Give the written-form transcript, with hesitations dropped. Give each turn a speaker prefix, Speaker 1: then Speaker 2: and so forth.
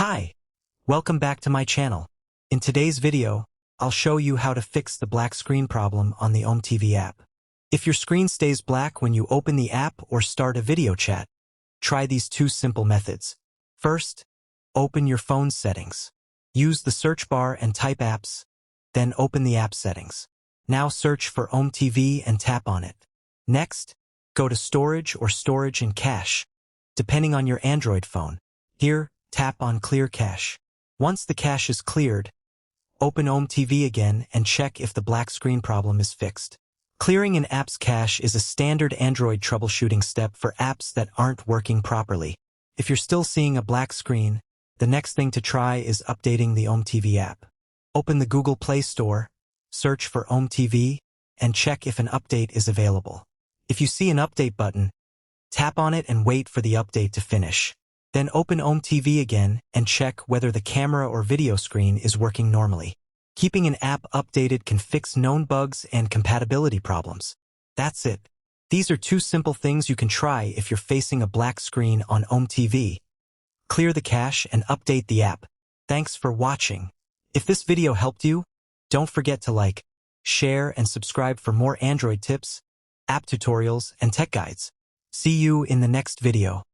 Speaker 1: Hi, welcome back to my channel. In today's video, I'll show you how to fix the black screen problem on the OmeTV app. If your screen stays black when you open the app or start a video chat, try these two simple methods. First, open your phone's settings. Use the search bar and type apps, then open the app settings. Now search for OmeTV and tap on it. Next, go to Storage or Storage and Cache, depending on your Android phone. Here, tap on Clear Cache. Once the cache is cleared, open OmeTV again and check if the black screen problem is fixed. Clearing an app's cache is a standard Android troubleshooting step for apps that aren't working properly. If you're still seeing a black screen, the next thing to try is updating the OmeTV app. Open the Google Play Store, search for OmeTV, and check if an update is available. If you see an update button, tap on it and wait for the update to finish. Then open OmeTV again and check whether the camera or video screen is working normally. Keeping an app updated can fix known bugs and compatibility problems. That's it. These are two simple things you can try if you're facing a black screen on OmeTV. Clear the cache and update the app. Thanks for watching. If this video helped you, don't forget to like, share, and subscribe for more Android tips, app tutorials, and tech guides. See you in the next video.